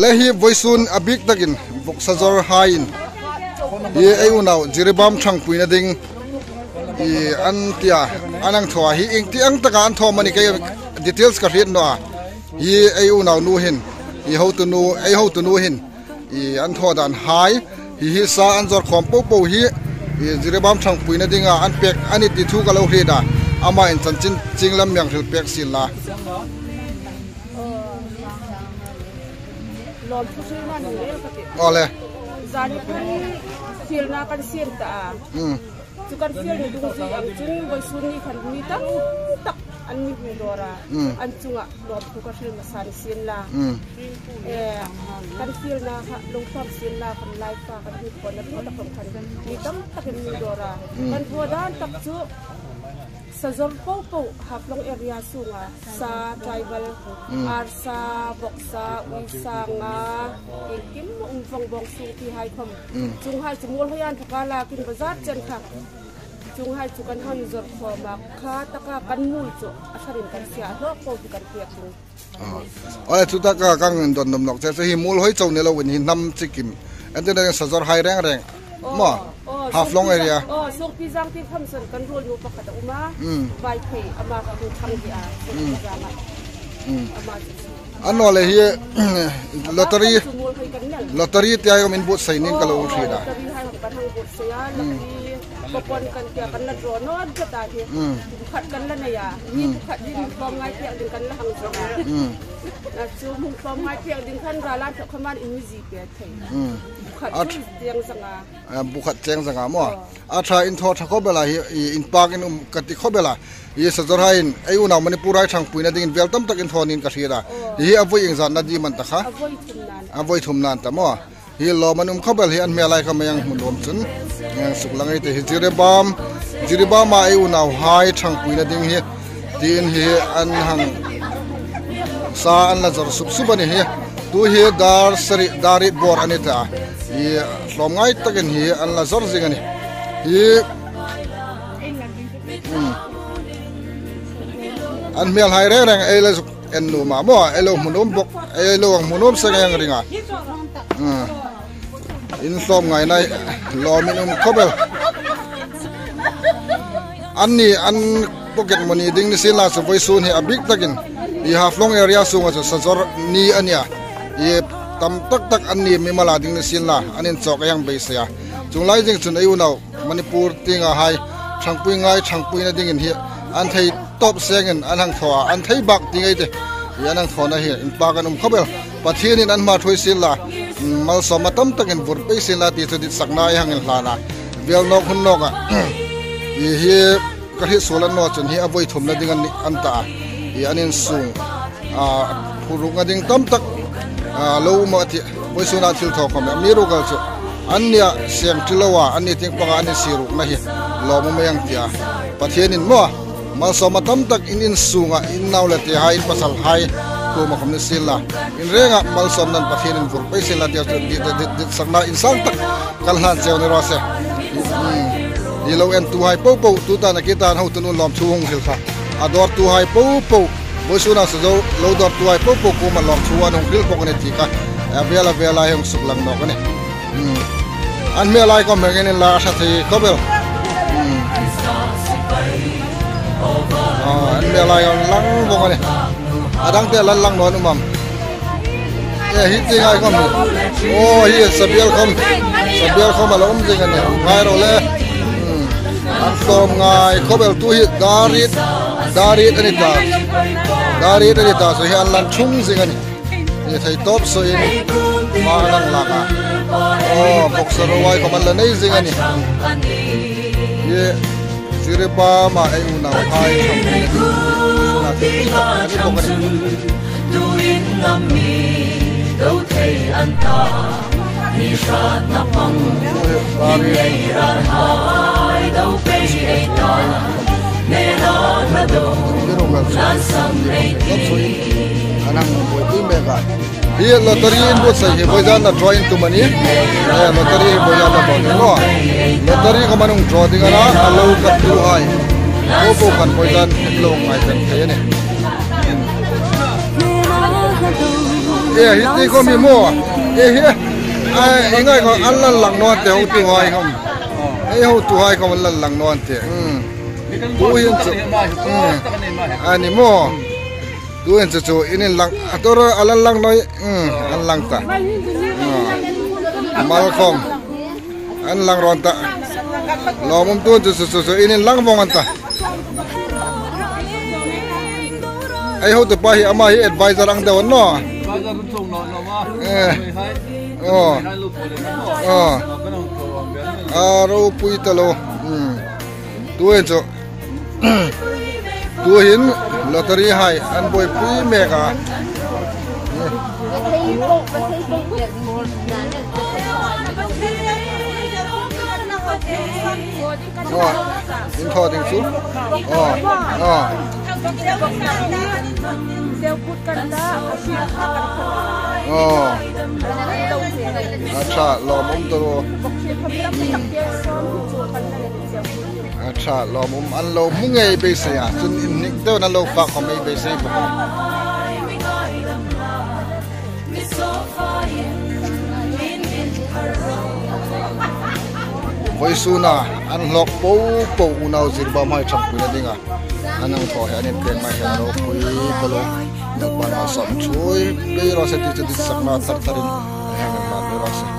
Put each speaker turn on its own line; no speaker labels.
lehi voisun abik takin boksazor hain ye ayu naw jiribam thang puina ding i antia anang thwa hi ing ti ang taka an tho mani ke details ka rian no hi ayu naw nu hin i ho tu nu hin i an tho dan hai hi sa an zor khom po hi i jiribam thang puina dinga an pek ani ti thu ka lo hri da ama in chanchin chinglam yang thil pek sil la
lom phusi na ni le ka te
ole
zani pun fil na kan sien ta chu kan fil ni dung ji ang chung boi sun ni khan ni tak an ni hu dora an chunga lom phu ka fil na san sien la kan fil na long pam sien la kan lai ka kan ni kon na ta kom khan ni tak ni dora kan thodan tak chu Sazor po haplong area sunga sa tribal arsa boksa uisa nga ikim umfang bong su ti hai khom chung hai chumul hoyan thakala kin bazar chen kha chung hai chukan han zor kho ma kha taka kan mul chu asarin kan sia lo ko kan piak ni
oi chu ta ka kang don dom nok che hi mul hoi chau ne lo win hi nam chikim ante na Sazor hai reng mo half long area
so pizang ti khamson kan rol no pakata uma bai phei ama ka bu thang dia pizanga ama
anno le hi lottery ti ay min bu sai ning ka lo thri da
lottery hai ka thang bu se ya lottery popon kan tia kan la draw no ka ta hi khat kan la na ya ni khat din bom ngai tia din kan la hang so na chu mung bom ngai tia din kan ra la thak khaman in ji pe thei
bukhat cheng zanga mo a tha in tho tha ko bela hi in park in kati kho bela ye Sazor hain ayu na manipurai thang puina ding veltam tak in thonin ka thira hi avoi ing zan na di man ta kha avoi thumnan ta mo hi lo manum khobel hi an melai kha mayang mundom chun suklangai te hi jiribam ma ayu na hai thang puina ding hi tin hi an hang sa an la zar subani hi tu hi darit bor anita hi hlom ngai takin hi an la zor zingani hi an mel hai reng ele en nu ma mo elo munum bok elo munum sang ringa in hlom ngai nai lominum khobel anni an pocket money ding ni sila so voi sun hi abik takin hi half long area sunga so Sazor ni ania ye tam tak anni mi mala ding ni sila anin chok yang be sia chunglai jing chun ayu naw Manipur tinga hai thangpui ngai thangpui na ding in hi an thei top sengen an hang thwa an thei bak tingai te yanang thona hi in pa kanum khobel pathian in an ma thoi sila mal so matam takin bur pe sila ti chu dit sakna yang in hlana vel nok hun noka hi ka hi solan no chun hi avoi thumna ding an ta hi anin sung phurung ading tam tak lo ma ti voi suna thil tho khom mi ro gal chu anya sem tilawa ani ting panga ani siru na hi lo mo mayang tia pathian in mo mal so matam tak in sunga in naula ti hai pasal hai ko ma khom ni sila in renga mal som nan pathian in vur pe sila ti dit sakna insang tak kalhan chew ni rose di lo en tu hai po tu ta na kita na hutun lom chuong hil kha ador tu hai po bo suna so lo dor tu hai po ko ma lom chuan hong hil ko ne ti ka vela hong suklang no ka ne an me lai ko me ngen la sa thi ko bel an me lai on lang bo ka ne adang te lan lang no nu mam hi ti ngai ko mi hi sabial khom alom jing ne ngai ro le an som ngai khobel tu hi darit anita so hi an lan chung jing ani ni thai top so in ma lang laka boxer wai ko man la nei jing ani ye jiribam ma ai una hai tham
tuin ngami do thei anta ni shat na pang ni ran hai do pe ai ta ne na na do lan sam ai
anang boy tu mega hi lottery in bo sai he bojan na drawing tu mani lottery bojan na bo no lottery ko manung draw dingara alo ka tu hai ko kan bojan lo ngai tan the ne hiti ko mi mo ingai ko allan lang no te ho tu hai không ho tu hai ko allan lang no te tu hin chu ani mo tu hin chu inin lang ator allan lang noi an lang ta mal khom an lang ron ta lo mum tu chu inin lang mong an ta ai ho tu pa hi ama hi advisor ang daw no aro pui talo tu hin chu tu hin lottery hai an boy pui me ka in kho ding su अच्छा लो मुम तो अच्छा लो मुम अन लो मुंगे बेसे या सुन निक तो न लो फा को मे बेसे को voisuna an lok po unau zirba mai champu na dinga anang tho he anin pen mai hero pui kalo dak bana sam chui be ro se ti sakna tar tarin hang ma be ro se